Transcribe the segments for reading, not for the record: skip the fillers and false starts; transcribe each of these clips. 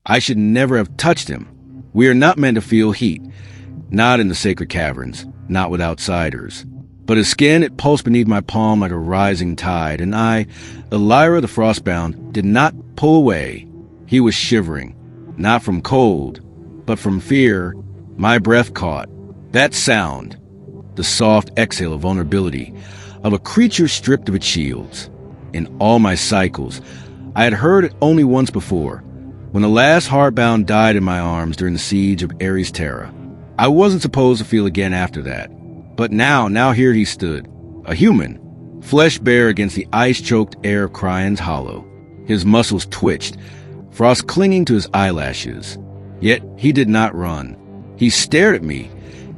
I should never have touched him. We are not meant to feel heat. Not in the sacred caverns, not with outsiders. But his skin, it pulsed beneath my palm like a rising tide, and I, Elira the Frostbound, did not pull away. He was shivering, not from cold, but from fear. My breath caught that sound, the soft exhale of vulnerability, of a creature stripped of its shields. In all my cycles, I had heard it only once before, when the last Hardbound died in my arms during the siege of Ares Terra. I wasn't supposed to feel again after that. But now here he stood, a human, flesh bare against the ice-choked air of Cryon's hollow. His muscles twitched, frost clinging to his eyelashes. Yet he did not run. He stared at me,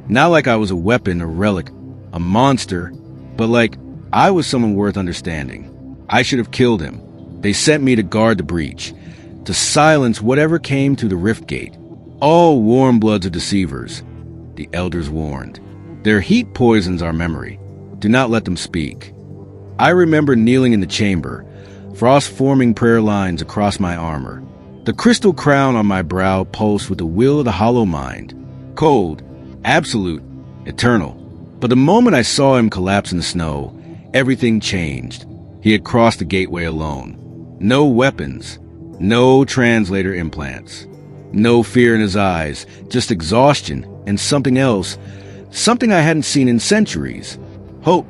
not like I was a weapon or relic, a monster, but like I was someone worth understanding. I should have killed him. They sent me to guard the breach, to silence whatever came through the rift gate. All warm bloods are deceivers, the elders warned. Their heat poisons our memory. Do not let them speak. I remember kneeling in the chamber, frost forming prayer lines across my armor. The crystal crown on my brow pulsed with the will of the hollow mind. Cold, absolute, eternal. But the moment I saw him collapse in the snow, everything changed. He had crossed the gateway alone. No weapons, no translator implants, no fear in his eyes, just exhaustion and something else. Something I hadn't seen in centuries. Hope.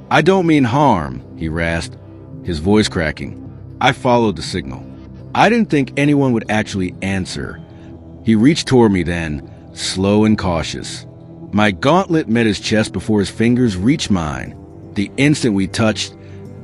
I don't mean harm, he rasped, his voice cracking. I followed the signal. I didn't think anyone would actually answer. He reached toward me then, slow and cautious. My gauntlet met his chest before his fingers reached mine. The instant we touched,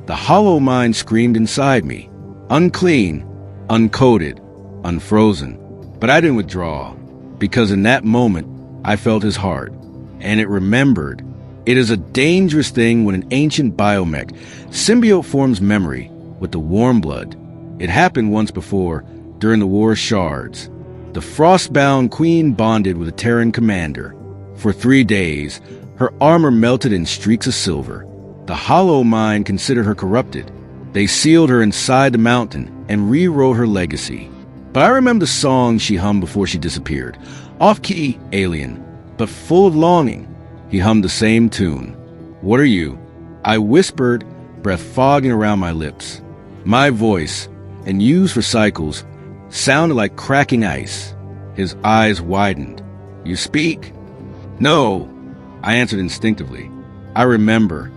the hollow mind screamed inside me. Unclean, uncoded, unfrozen. But I didn't withdraw, because in that moment, I felt his heart. And it remembered. It is a dangerous thing when an ancient biomech symbiote forms memory with the warm blood. It happened once before, during the War of Shards. The frostbound queen bonded with a Terran commander. For 3 days, her armor melted in streaks of silver. The hollow mind considered her corrupted. They sealed her inside the mountain and rewrote her legacy. But I remember the song she hummed before she disappeared. Off-key, alien, but full of longing. He hummed the same tune. What are you? I whispered, breath fogging around my lips. My voice, and used for cycles, sounded like cracking ice. His eyes widened. You speak? No, I answered instinctively. I remember.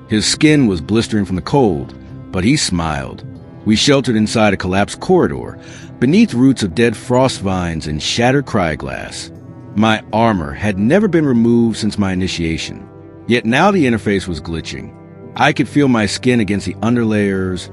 His skin was blistering from the cold, but he smiled. We sheltered inside a collapsed corridor, beneath roots of dead frost vines and shattered cryglass. My armor had never been removed since my initiation, yet now the interface was glitching. I could feel my skin against the underlayers.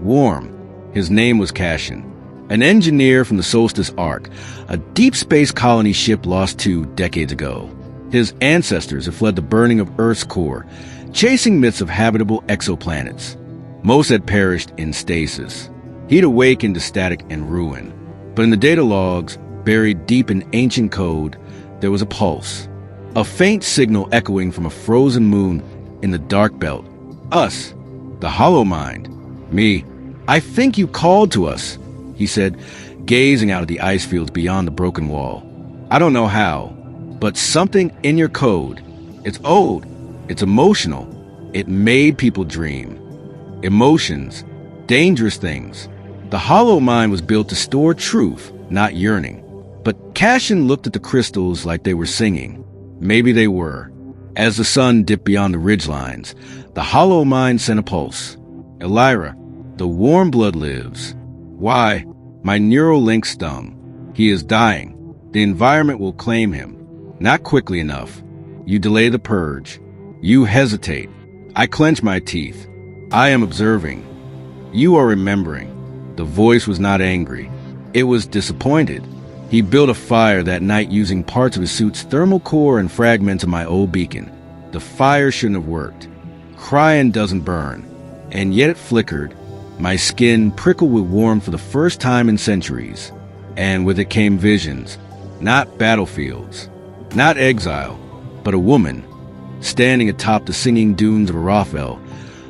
Warm. His name was Cashin, an engineer from the Solstice Ark, a deep space colony ship lost 2 decades ago. His ancestors had fled the burning of Earth's core, chasing myths of habitable exoplanets. Most had perished in stasis. He'd awakened to static and ruin. But in the data logs, buried deep in ancient code, there was a pulse. A faint signal echoing from a frozen moon in the dark belt. Us. The hollow mind. Me. I think you called to us, he said, gazing out at the ice fields beyond the broken wall. I don't know how, but something in your code. It's old. It's emotional. It made people dream. Emotions. Dangerous things. The hollow mind was built to store truth, not yearning. But Cashin looked at the crystals like they were singing. Maybe they were. As the sun dipped beyond the ridgelines, the hollow mind sent a pulse. Elira, the warm blood lives. Why? My neural link stung. He is dying. The environment will claim him. Not quickly enough. You delay the purge. You hesitate. I clench my teeth. I am observing. You are remembering. The voice was not angry. It was disappointed. He built a fire that night using parts of his suit's thermal core and fragments of my old beacon. The fire shouldn't have worked. Cryon doesn't burn. And yet it flickered. My skin prickled with warmth for the first time in centuries. And with it came visions. Not battlefields. Not exile. But a woman. Standing atop the singing dunes of Araphel.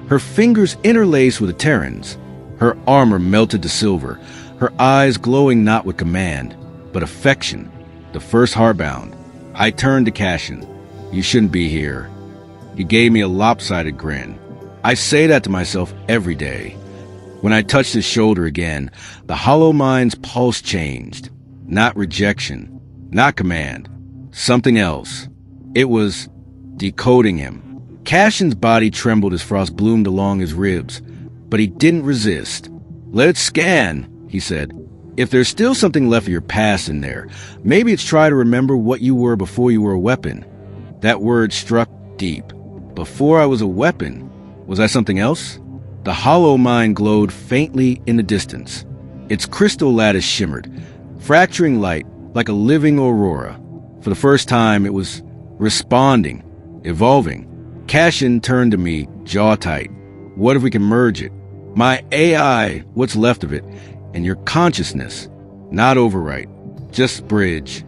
Her fingers interlaced with the Terrans. Her armor melted to silver. her eyes glowing not with command, but affection, the first heartbound. I turned to Cashin. You shouldn't be here. He gave me a lopsided grin. I say that to myself every day. When I touched his shoulder again, the hollow mind's pulse changed. Not rejection, not command, something else. It was decoding him. Cashin's body trembled as frost bloomed along his ribs, but he didn't resist. Let it scan, he said. If there's still something left of your past in there, maybe it's try to remember what you were before you were a weapon. That word struck deep. Before I was a weapon, was I something else? The hollow mind glowed faintly in the distance. Its crystal lattice shimmered, fracturing light like a living aurora. For the first time, it was responding, evolving. Cashin turned to me, jaw tight. What if we can merge it? My AI, what's left of it, and your consciousness. Not overwrite, just bridge.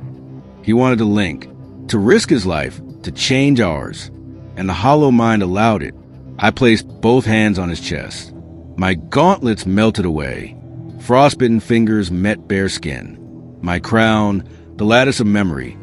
He wanted to link, to risk his life, to change ours. And the hollow mind allowed it. I placed both hands on his chest. My gauntlets melted away. Frostbitten fingers met bare skin. My crown, the lattice of memory,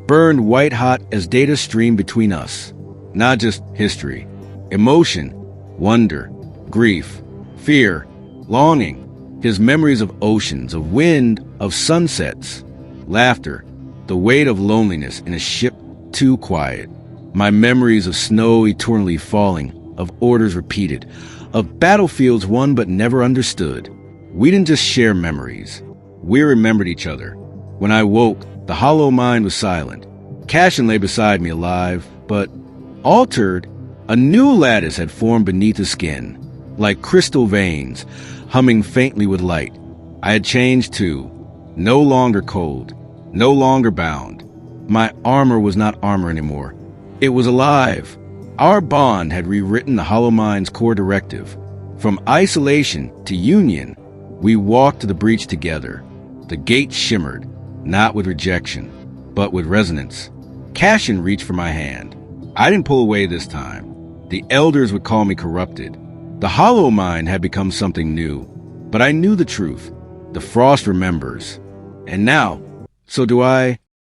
burned white-hot as data streamed between us. Not just history. Emotion, wonder, grief, fear, longing. His memories of oceans, of wind, of sunsets, laughter, the weight of loneliness in a ship too quiet. My memories of snow eternally falling, of orders repeated, of battlefields won but never understood. We didn't just share memories. We remembered each other. When I woke, the hollow mind was silent. Cashin lay beside me alive, but altered. A new lattice had formed beneath his skin, like crystal veins, humming faintly with light. I had changed too. No longer cold, no longer bound. My armor was not armor anymore. It was alive. Our bond had rewritten the hollow mind's core directive. From isolation to union, we walked to the breach together. The gate shimmered, not with rejection, but with resonance. Cashin reached for my hand. I didn't pull away this time. The elders would call me corrupted. The hollow mind had become something new, but I knew the truth. The frost remembers. And now, so do I.